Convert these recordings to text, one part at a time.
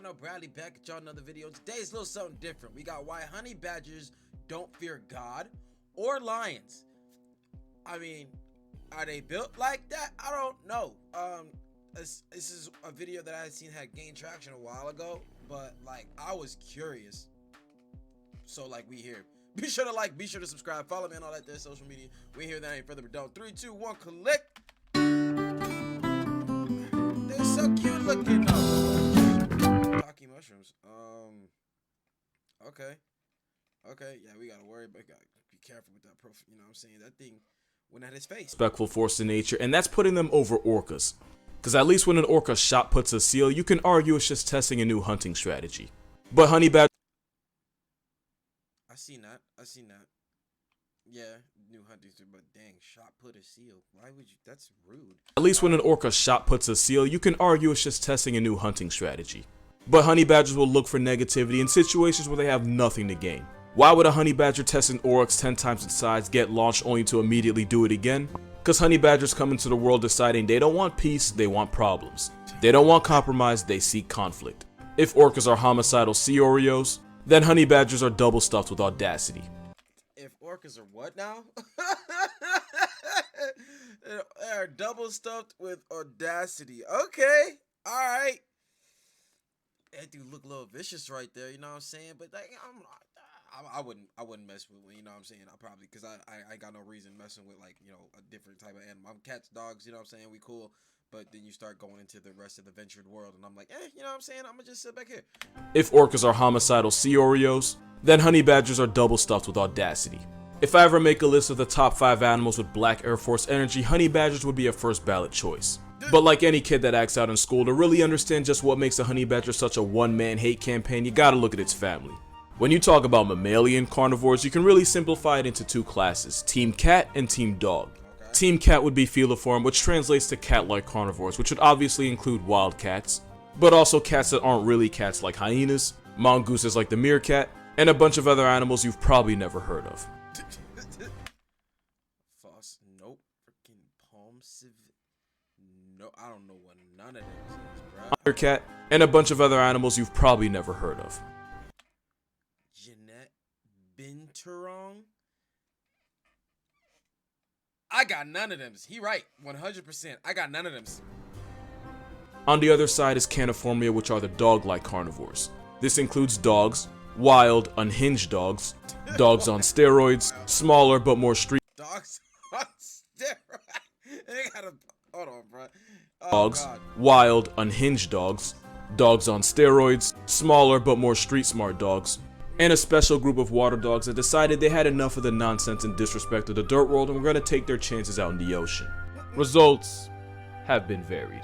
DarrnellBradley back at y'all another video. Today's a little something different. We got why honey badgers don't fear God or lions. I mean, are they built like that? I don't know. This is a video that I had seen had gained traction a while ago, but like I was curious. So like we here. Be sure to like, be sure to subscribe, follow me on all that there social media. We here without any further ado. 3, 2, 1, click. They're so cute looking. Talking mushrooms. Okay, yeah, we gotta worry, but gotta be careful with that profile. You know what I'm saying? That thing went at his face. Respectful force to nature, and that's putting them over orcas. Because at least when an orca shot puts a seal, you can argue it's just testing a new hunting strategy. But honey badger, I seen that. Yeah, new hunting, but dang, shot put a seal. Why would you? That's rude. at least when an orca shot puts a seal, you can argue it's just testing a new hunting strategy. But honey badgers will look for negativity in situations where they have nothing to gain. Why would a honey badger test an oryx 10 times its size, get launched only to immediately do it again? Because honey badgers come into the world deciding they don't want peace, they want problems. They don't want compromise, they seek conflict. If orcas are homicidal sea Oreos, then honey badgers are double stuffed with audacity. If orcas are what now? They're double stuffed with audacity. Okay, all right. That dude look a little vicious right there. You know what I'm saying? But like, I wouldn't mess with, you know what I'm saying? I probably, because I got no reason messing with, like, you know, a different type of animal. I'm cats, dogs, you know what I'm saying? We cool. But then you start going into the rest of the ventured world, and I'm like, you know what I'm saying? I'm gonna just sit back here. If orcas are homicidal sea Oreos, then honey badgers are double stuffed with audacity. If I ever make a list of the top 5 animals with black Air Force energy, honey badgers would be a first ballot choice. But like any kid that acts out in school, to really understand just what makes a honey badger such a one-man hate campaign, you gotta look at its family. When you talk about mammalian carnivores, you can really simplify it into 2 classes, Team Cat and Team Dog. Okay. Team Cat would be feliform, which translates to cat-like carnivores, which would obviously include wild cats, but also cats that aren't really cats like hyenas, mongooses like the meerkat, and a bunch of other animals you've probably never heard of. False, nope, freaking palm civ. No, I don't know what none of them is, bro. Meerkat, and a bunch of other animals you've probably never heard of. Binturong. I got none of them. He right, 100%. I got none of them. On the other side is Caniformia, which are the dog-like carnivores. This includes dogs, wild, unhinged dogs, dogs on steroids, smaller but more street dogs on steroids. They gotta, hold on, bro. Oh, dogs, God. Wild, unhinged dogs, dogs on steroids, smaller but more street-smart dogs, and a special group of water dogs that decided they had enough of the nonsense and disrespect of the dirt world and were going to take their chances out in the ocean. Results have been varied.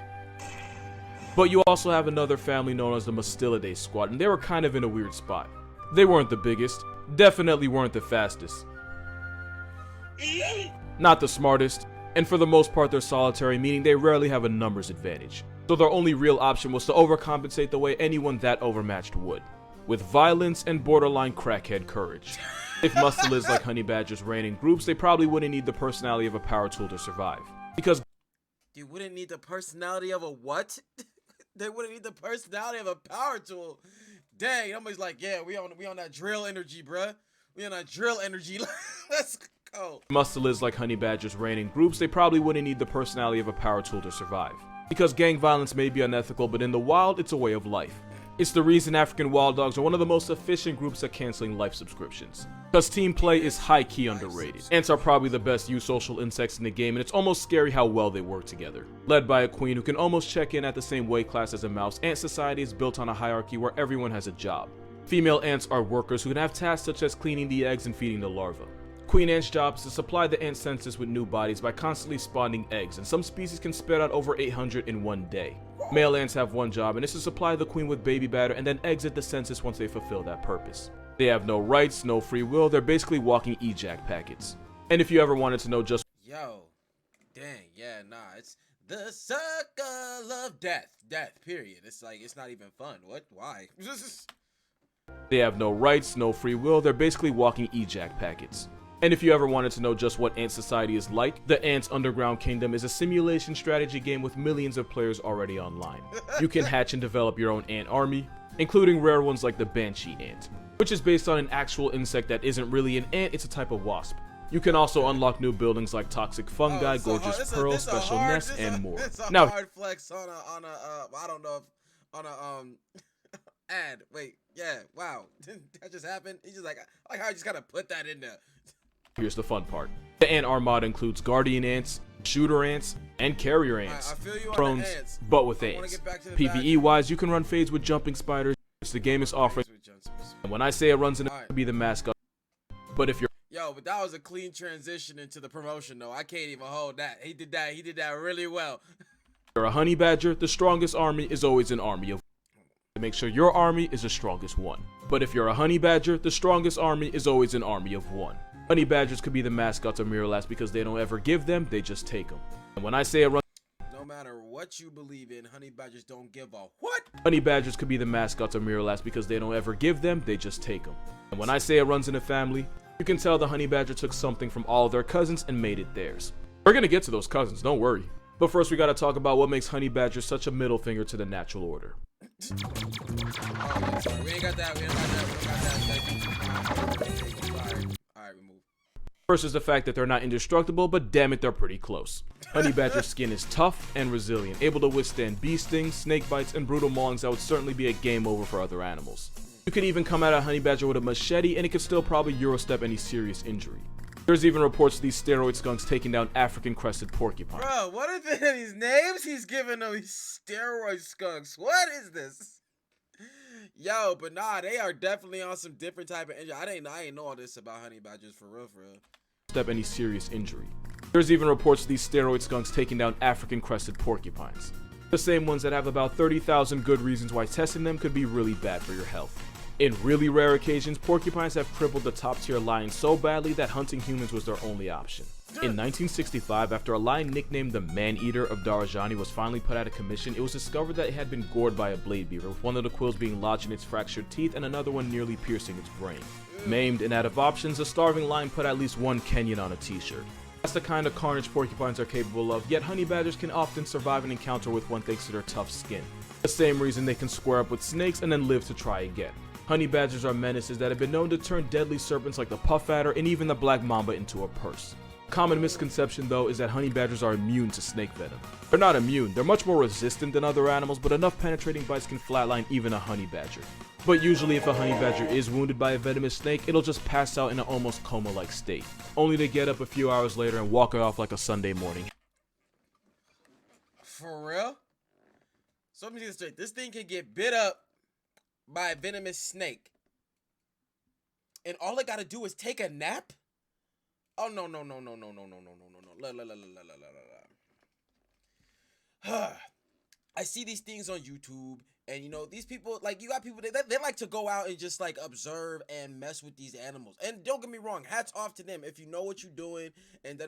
But you also have another family known as the Mustelidae squad, and they were kind of in a weird spot. They weren't the biggest, definitely weren't the fastest, not the smartest, and for the most part they're solitary, meaning they rarely have a numbers advantage. So their only real option was to overcompensate the way anyone that overmatched would, with violence and borderline crackhead courage. If mustelids like honey badgers ran in groups, they probably wouldn't need the personality of a power tool to survive. Because you wouldn't need the personality of a what? They wouldn't need the personality of a power tool. Dang, somebody's like, yeah, we on that drill energy, bruh. We on that drill energy. Let's go. Mustelids like honey badgers ran in groups, they probably wouldn't need the personality of a power tool to survive. Because gang violence may be unethical, but in the wild, it's a way of life. It's the reason African wild dogs are one of the most efficient groups at canceling life subscriptions. Because team play is high-key underrated. Ants are probably the best eusocial insects in the game, and it's almost scary how well they work together. Led by a queen who can almost check in at the same weight class as a mouse, ant society is built on a hierarchy where everyone has a job. Female ants are workers who can have tasks such as cleaning the eggs and feeding the larvae. Queen ant's job is to supply the ant census with new bodies by constantly spawning eggs, and some species can spit out over 800 in one day. Male ants have one job, and it's to supply the queen with baby batter and then exit the census once they fulfill that purpose. They have no rights, no free will, they're basically walking ejac packets. And if you ever wanted to know just yo, dang, yeah, nah, it's the circle of death, period. It's like, it's not even fun. What? Why? They have no rights, no free will, they're basically walking ejac packets. And if you ever wanted to know just what ant society is like, the Ants Underground Kingdom is a simulation strategy game with millions of players already online. You can hatch and develop your own ant army, including rare ones like the Banshee ant, which is based on an actual insect that isn't really an ant, it's a type of wasp. You can also unlock new buildings like toxic fungi, gorgeous pearls, special nests, and more. Now, hard flex on I don't know if on a ad. Wait, yeah, wow, that just happened. He just like how I just gotta put that in there. Here's the fun part. The ant armada includes guardian ants, shooter ants, and carrier ants. I feel you on drones, the ants. but with ants. PvE wise, you can run fades with jumping spiders. The game is offering. And when I say it runs in to be the mascot, but if you're but that was a clean transition into the promotion though. I can't even hold that. He did that really well. You're a honey badger, the strongest army is always an army of to make sure your army is the strongest one. But if you're a honey badger, the strongest army is always an army of one. Honey badgers could be the mascots of Miralax because they don't ever give them, they just take them. And when I say it runs, no matter what you believe in, honey badgers don't give a what? Honey badgers could be the mascots of Miralax because they don't ever give them, they just take them. And when I say it runs in a family, you can tell the honey badger took something from all of their cousins and made it theirs. We're gonna get to those cousins, don't worry. But first we gotta talk about what makes honey badgers such a middle finger to the natural order. Oh, sorry. We ain't got that. Alright, we move. First is the fact that they're not indestructible, but damn it, they're pretty close. Honey badger skin is tough and resilient, able to withstand bee stings, snake bites, and brutal maulings that would certainly be a game over for other animals. You could even come at a honey badger with a machete and it could still probably Eurostep any serious injury. There's even reports of these steroid skunks taking down African crested porcupines. Bro, what are these names he's giving them? These steroid skunks. What is this? Yo, but nah, they are definitely on some different type of injury. I ain't know all this about honey badgers for real. Step any serious injury. There's even reports of these steroid skunks taking down African crested porcupines. The same ones that have about 30,000 good reasons why testing them could be really bad for your health. In really rare occasions, porcupines have crippled the top tier lions so badly that hunting humans was their only option. In 1965, after a lion nicknamed the Man-Eater of Darrnell was finally put out of commission, it was discovered that it had been gored by a blade beaver, with one of the quills being lodged in its fractured teeth and another one nearly piercing its brain. Maimed and out of options, a starving lion put at least one Kenyan on a t-shirt. That's the kind of carnage porcupines are capable of, yet honey badgers can often survive an encounter with one thanks to their tough skin. The same reason they can square up with snakes and then live to try again. Honey badgers are menaces that have been known to turn deadly serpents like the puff adder and even the black mamba into a purse. A common misconception though is that honey badgers are immune to snake venom. They're not immune, they're much more resistant than other animals, but enough penetrating bites can flatline even a honey badger. But usually if a honey badger is wounded by a venomous snake, it'll just pass out in an almost coma-like state, only to get up a few hours later and walk it off like a Sunday morning. For real? So let me get this straight. This thing can get bit up by a venomous snake, and all it gotta do is take a nap? Oh no. I see these things on YouTube, and you know, these people, like, you got people, they like to go out and just like observe and mess with these animals. And don't get me wrong, hats off to them. If you know what you're doing and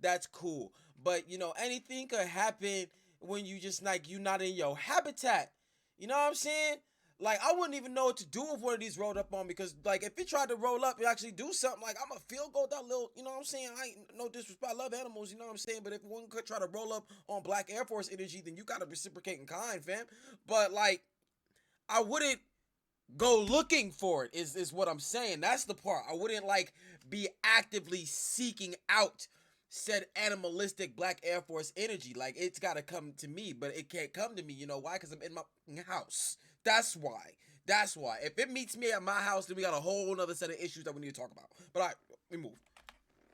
that's cool. But you know, anything could happen when you just like, you're not in your habitat. You know what I'm saying? Like, I wouldn't even know what to do if one of these rolled up on me, because, like, if it tried to roll up and actually do something, like, I'm a feel go that little, you know what I'm saying? I ain't no disrespect, I love animals, you know what I'm saying? But if one could try to roll up on Black Air Force energy, then you gotta reciprocate in kind, fam. But, like, I wouldn't go looking for it, is what I'm saying. That's the part. I wouldn't, like, be actively seeking out said animalistic Black Air Force energy. Like, it's gotta come to me, but it can't come to me. You know why? Because I'm in my house. That's why. If it meets me at my house, then we got a whole other set of issues that we need to talk about. But all right, we move.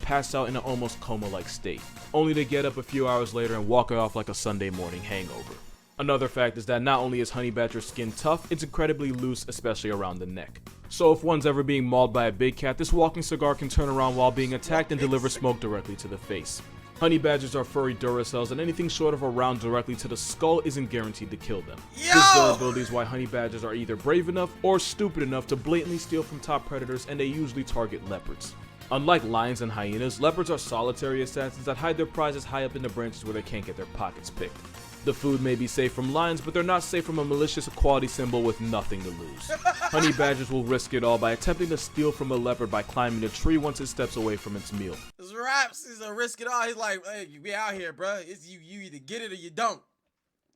Pass out in an almost coma-like state, only to get up a few hours later and walk it off like a Sunday morning hangover. Another fact is that not only is honey badger skin tough, it's incredibly loose, especially around the neck. So if one's ever being mauled by a big cat, this walking cigar can turn around while being attacked and deliver smoke directly to the face. Honey badgers are furry Duracells, and anything short of a round directly to the skull isn't guaranteed to kill them. This durability is why honey badgers are either brave enough or stupid enough to blatantly steal from top predators, and they usually target leopards. Unlike lions and hyenas, leopards are solitary assassins that hide their prizes high up in the branches where they can't get their pockets picked. The food may be safe from lions, but they're not safe from a malicious equality symbol with nothing to lose. Honey badgers will risk it all by attempting to steal from a leopard by climbing a tree once it steps away from its meal. This raps is a risk it all. He's like, hey, you be out here, bro. It's you either get it or you don't.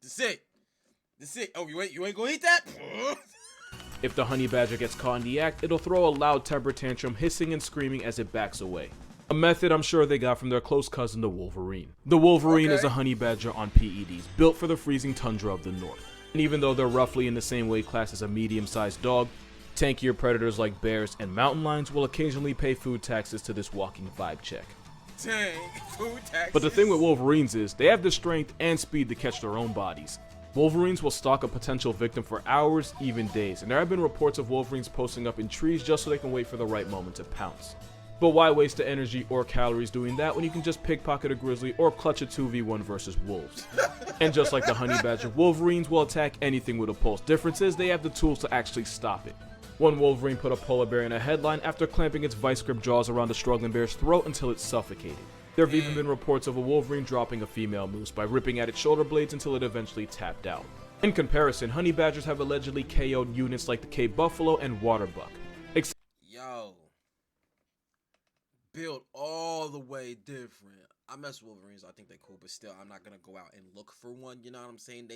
That's it. That's it. Oh, you ain't gonna eat that? If the honey badger gets caught in the act, it'll throw a loud temper tantrum, hissing and screaming as it backs away. A method I'm sure they got from their close cousin, the wolverine. The wolverine is a honey badger on PEDs, built for the freezing tundra of the north. And even though they're roughly in the same weight class as a medium-sized dog, tankier predators like bears and mountain lions will occasionally pay food taxes to this walking vibe check. Dang, food taxes. But the thing with wolverines is, they have the strength and speed to catch their own bodies. Wolverines will stalk a potential victim for hours, even days, and there have been reports of wolverines posting up in trees just so they can wait for the right moment to pounce. But why waste the energy or calories doing that when you can just pickpocket a grizzly or clutch a 2v1 versus wolves? And just like the honey badger, wolverines will attack anything with a pulse. Difference is they have the tools to actually stop it. One wolverine put a polar bear in a headline after clamping its vice grip jaws around the struggling bear's throat until it suffocated. There have even been reports of a wolverine dropping a female moose by ripping at its shoulder blades until it eventually tapped out. In comparison, honey badgers have allegedly KO'd units like the Cape Buffalo and water buck. Yo. Built all the way different. I mess with wolverines. I think they're cool, but still, I'm not gonna go out and look for one. You know what I'm saying?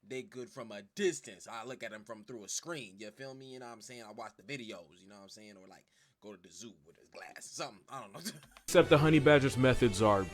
They good from a distance. I look at them from through a screen. You feel me? You know what I'm saying? I watch the videos. You know what I'm saying? Or like go to the zoo with a glass, something. I don't know. Except the honey badger's methods are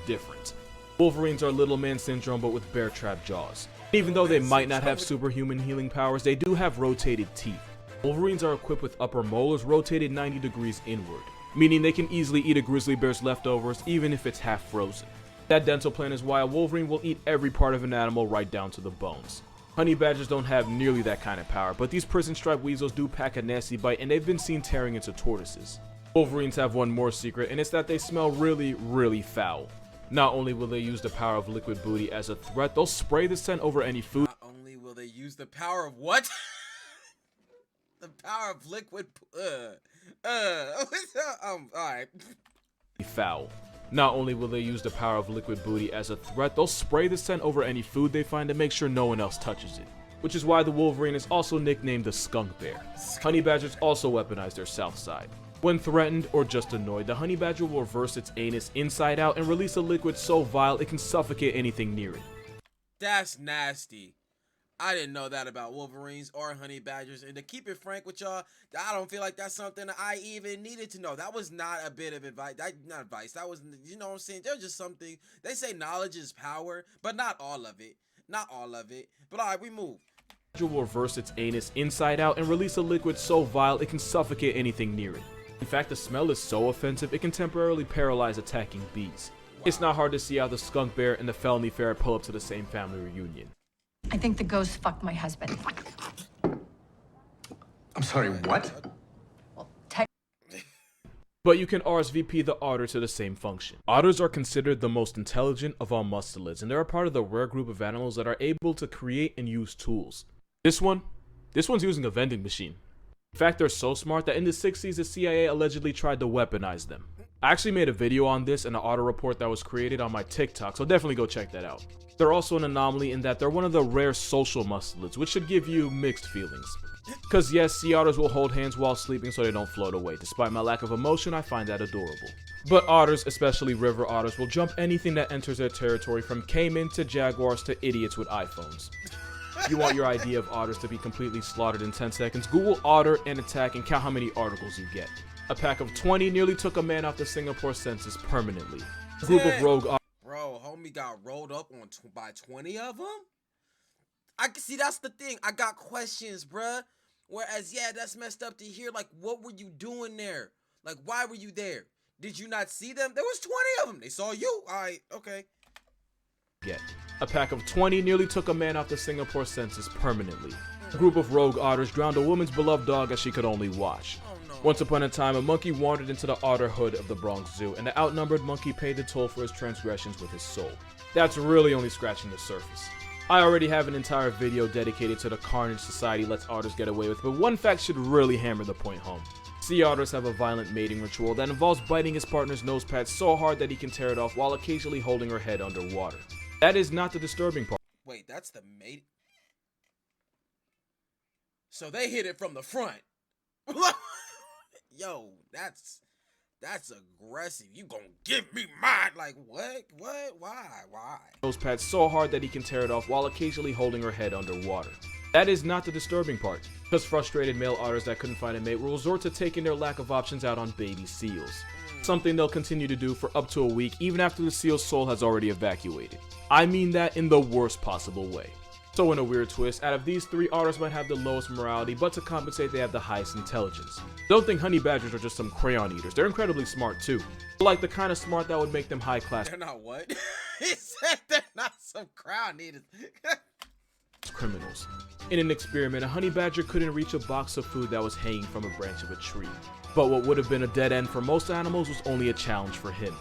different. Wolverines are little man syndrome, but with bear trap jaws. Even though they might not have superhuman healing powers, they do have rotated teeth. Wolverines are equipped with upper molars rotated 90 degrees inward, meaning they can easily eat a grizzly bear's leftovers even if it's half frozen. That dental plan is why a wolverine will eat every part of an animal right down to the bones. Honey badgers don't have nearly that kind of power, but these prison striped weasels do pack a nasty bite and they've been seen tearing into tortoises. Wolverines have one more secret, and it's that they smell really, really foul. Not only will they use the power of liquid booty as a threat, they'll spray the scent over any food. Not only will they use the power of what? The power of liquid. Alright. Foul. Not only will they use the power of liquid booty as a threat, they'll spray the scent over any food they find to make sure no one else touches it. Which is why the wolverine is also nicknamed the skunk bear. Honey badgers also weaponize their south side. When threatened or just annoyed, the honey badger will reverse its anus inside out and release a liquid so vile it can suffocate anything near it. That's nasty. I didn't know that about wolverines or honey badgers, and to keep it frank with y'all, I don't feel like that's something I even needed to know. That was not a bit of advice. Not advice. That was, you know what I'm saying? There's just something. They say knowledge is power, but not all of it. Not all of it. But alright, we move. Will reverse its anus inside out and release a liquid so vile it can suffocate anything near it. In fact, the smell is so offensive it can temporarily paralyze attacking bees. Wow. It's not hard to see how the skunk bear and the felony ferret pull up to the same family reunion. I think the ghost fucked my husband. I'm sorry, what? Well, But you can RSVP the otter to the same function. Otters are considered the most intelligent of all mustelids, and they're a part of the rare group of animals that are able to create and use tools. This one's using a vending machine. In fact, they're so smart that in the 60s, the CIA allegedly tried to weaponize them. I actually made a video on this in an otter report that was created on my TikTok, so definitely go check that out. They're also an anomaly in that they're one of the rare social mustelids, which should give you mixed feelings. Cause yes, sea otters will hold hands while sleeping so they don't float away. Despite my lack of emotion, I find that adorable. But otters, especially river otters, will jump anything that enters their territory, from caiman to jaguars to idiots with iPhones. You want your idea of otters to be completely slaughtered in 10 seconds? Google otter and attack and count how many articles you get. A pack of 20 nearly took a man off the Singapore census permanently. A group of rogue otters. Bro, homie got rolled up on by 20 of them? I can see, that's the thing. I got questions, bruh. Whereas, yeah, that's messed up to hear. Like, what were you doing there? Like, why were you there? Did you not see them? There was 20 of them. They saw you. All right, okay. A pack of 20 nearly took a man off the Singapore census permanently. A group of rogue otters drowned a woman's beloved dog as she could only watch. Oh, no. Once upon a time, a monkey wandered into the otter hood of the Bronx Zoo, and the outnumbered monkey paid the toll for his transgressions with his soul. That's really only scratching the surface. I already have an entire video dedicated to the carnage society lets otters get away with, but one fact should really hammer the point home. Sea otters have a violent mating ritual that involves biting his partner's nose pad so hard that he can tear it off while occasionally holding her head underwater. That is not the disturbing part. Wait, that's the mate. So they hit it from the front. Yo, that's aggressive. You gonna give me mine? Like what? Why? Nose pats so hard that he can tear it off while occasionally holding her head underwater. That is not the disturbing part, because frustrated male otters that couldn't find a mate will resort to taking their lack of options out on baby seals. Something they'll continue to do for up to a week even after the seal's soul has already evacuated. I mean that in the worst possible way. So in a weird twist, out of these three, otters might have the lowest morality, but to compensate they have the highest intelligence. Don't think honey badgers are just some crayon eaters, they're incredibly smart too. Like the kind of smart that would make them high class. They're not what? He said they're not some crayon eaters. Criminals. In an experiment, a honey badger couldn't reach a box of food that was hanging from a branch of a tree. But what would have been a dead end for most animals was only a challenge for him.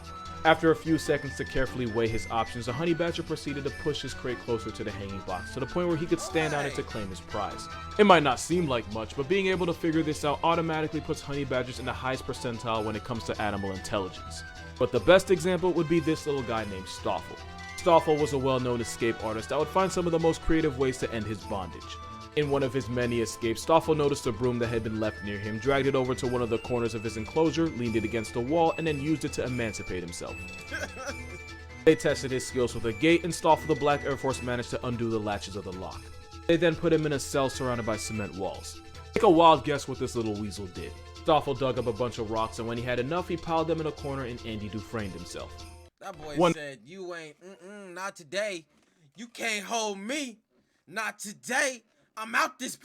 After a few seconds to carefully weigh his options, the honey badger proceeded to push his crate closer to the hanging box to the point where he could stand on it to claim his prize. It might not seem like much, but being able to figure this out automatically puts honey badgers in the highest percentile when it comes to animal intelligence. But the best example would be this little guy named Stoffel. Stoffel was a well-known escape artist that would find some of the most creative ways to end his bondage. In one of his many escapes, Stoffel noticed a broom that had been left near him, dragged it over to one of the corners of his enclosure, leaned it against the wall, and then used it to emancipate himself. They tested his skills with a gate, and Stoffel the Black Air Force managed to undo the latches of the lock. They then put him in a cell surrounded by cement walls. Take a wild guess what this little weasel did. Stoffel dug up a bunch of rocks, and when he had enough, he piled them in a corner and Andy Dufresne himself. That boy said, you ain't, not today. You can't hold me. Not today. I'm out this.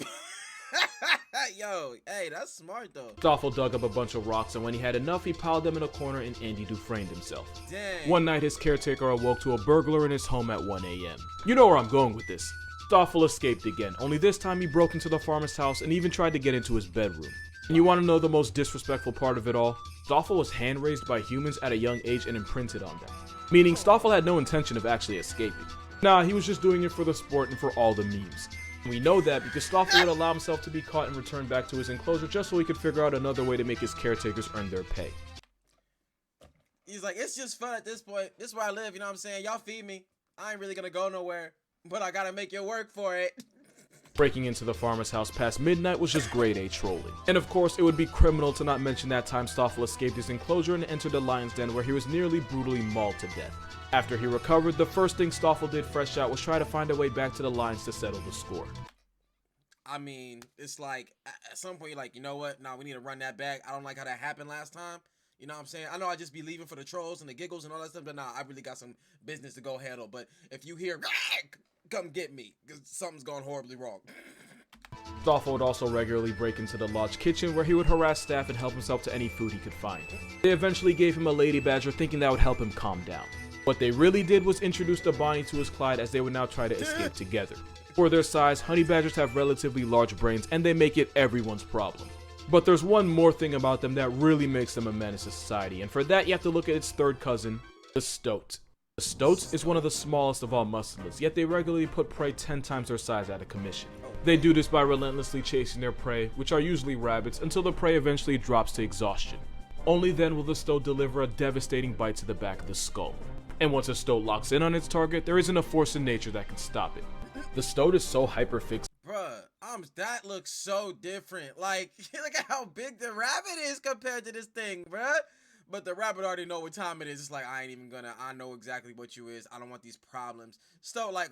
Yo, hey, that's smart though. Stoffel dug up a bunch of rocks, and when he had enough, he piled them in a corner and Andy Dufresne himself. Dang. One night, his caretaker awoke to a burglar in his home at 1 a.m. You know where I'm going with this. Stoffel escaped again, only this time he broke into the farmer's house and even tried to get into his bedroom. And you want to know the most disrespectful part of it all? Stoffel was hand-raised by humans at a young age and imprinted on them. Meaning Stoffel had no intention of actually escaping. Nah, he was just doing it for the sport and for all the memes. We know that because Stoffel would allow himself to be caught and returned back to his enclosure just so he could figure out another way to make his caretakers earn their pay. He's like, it's just fun at this point. This is where I live, you know what I'm saying? Y'all feed me. I ain't really gonna go nowhere, but I gotta make you work for it. Breaking into the farmer's house past midnight was just grade A trolling. And of course, it would be criminal to not mention that time Stoffel escaped his enclosure and entered the lion's den where he was nearly brutally mauled to death. After he recovered, the first thing Stoffel did fresh out was try to find a way back to the lions to settle the score. I mean, it's like, at some point you're like, you know what? Nah, we need to run that back. I don't like how that happened last time. You know what I'm saying? I know I just be leaving for the trolls and the giggles and all that stuff, but nah, I really got some business to go handle. But if you hear, come get me, because something's gone horribly wrong. Stoffel would also regularly break into the lodge kitchen where he would harass staff and help himself to any food he could find. They eventually gave him a lady badger thinking that would help him calm down. What they really did was introduce the Bonnie to his Clyde as they would now try to escape together. For their size, honey badgers have relatively large brains and they make it everyone's problem. But there's one more thing about them that really makes them a menace to society, and for that you have to look at its third cousin, the stoat. The stoat is one of the smallest of all mustelids, yet they regularly put prey 10 times their size out of commission. They do this by relentlessly chasing their prey, which are usually rabbits, until the prey eventually drops to exhaustion. Only then will the stoat deliver a devastating bite to the back of the skull. And once a stoat locks in on its target, there isn't a force in nature that can stop it. The stoat is so hyperfixated. Bruh, that looks so different. Like, look at how big the rabbit is compared to this thing, bruh. But the rabbit already know what time it is. It's like, I ain't even gonna, I know exactly what you is. I don't want these problems. Stoat like,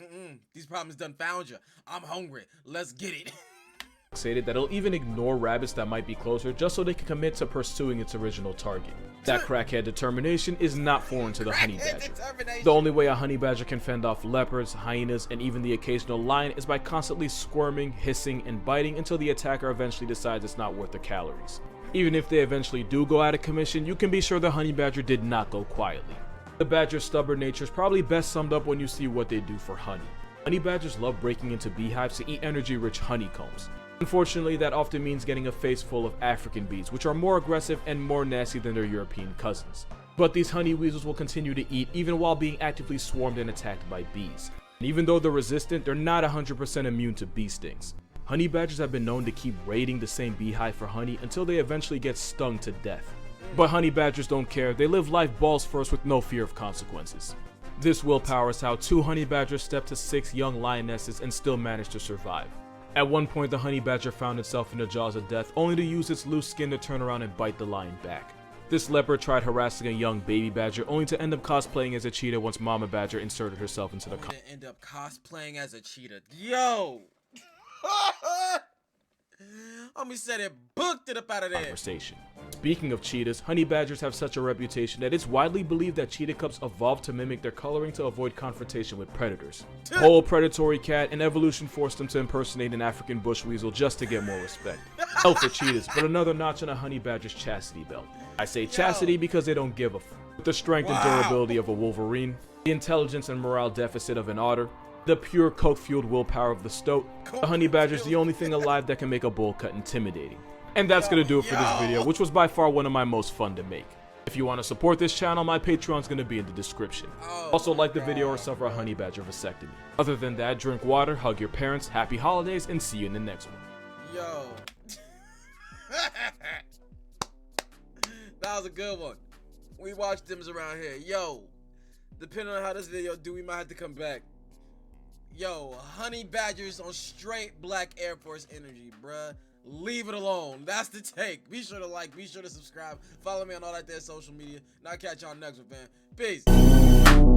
these problems done found you. I'm hungry. Let's get it. That it'll even ignore rabbits that might be closer just so they can commit to pursuing its original target. That crackhead determination is not foreign to the honey badger. The only way a honey badger can fend off leopards, hyenas, and even the occasional lion is by constantly squirming, hissing, and biting until the attacker eventually decides it's not worth the calories. Even if they eventually do go out of commission, you can be sure the honey badger did not go quietly. The badger's stubborn nature is probably best summed up when you see what they do for honey. Honey badgers love breaking into beehives to eat energy-rich honeycombs. Unfortunately, that often means getting a face full of African bees, which are more aggressive and more nasty than their European cousins. But these honey weasels will continue to eat even while being actively swarmed and attacked by bees. And even though they're resistant, they're not 100% immune to bee stings. Honey badgers have been known to keep raiding the same beehive for honey until they eventually get stung to death. But honey badgers don't care, they live life balls first with no fear of consequences. This willpower is how 2 honey badgers stepped to 6 young lionesses and still managed to survive. At one point, the honey badger found itself in the jaws of death, only to use its loose skin to turn around and bite the lion back. This leopard tried harassing a young baby badger, only to end up cosplaying as a cheetah once Mama Badger inserted herself into the End up cosplaying as a cheetah. Yo! Homie said it, booked it up out of there. conversation. Speaking of cheetahs, honey badgers have such a reputation that it's widely believed that cheetah cubs evolved to mimic their coloring to avoid confrontation with predators. Whole predatory cat, and evolution forced them to impersonate an African bush weasel just to get more respect. Hell for cheetahs, but another notch on a honey badger's chastity belt. I say chastity because they don't give a f. With the strength and durability of a wolverine, the intelligence and morale deficit of an otter, the pure coke-fueled willpower of the stoat, the honey badger's the only thing alive that can make a bowl cut intimidating. And that's gonna do it for this video, which was by far one of my most fun to make. If you want to support this channel, my Patreon's gonna be in the description. Also, like the video or suffer a honey badger vasectomy. Other than that, drink water, hug your parents, happy holidays, and see you in the next one. Yo. That was a good one. We watched them around here. Yo. Depending on how this video do, we might have to come back. Yo, honey badgers on straight black Air Force energy, bruh. Leave it alone. That's the take. Be sure to like, be sure to subscribe, follow me on all that there social media, and I'll catch y'all next one, man. Peace.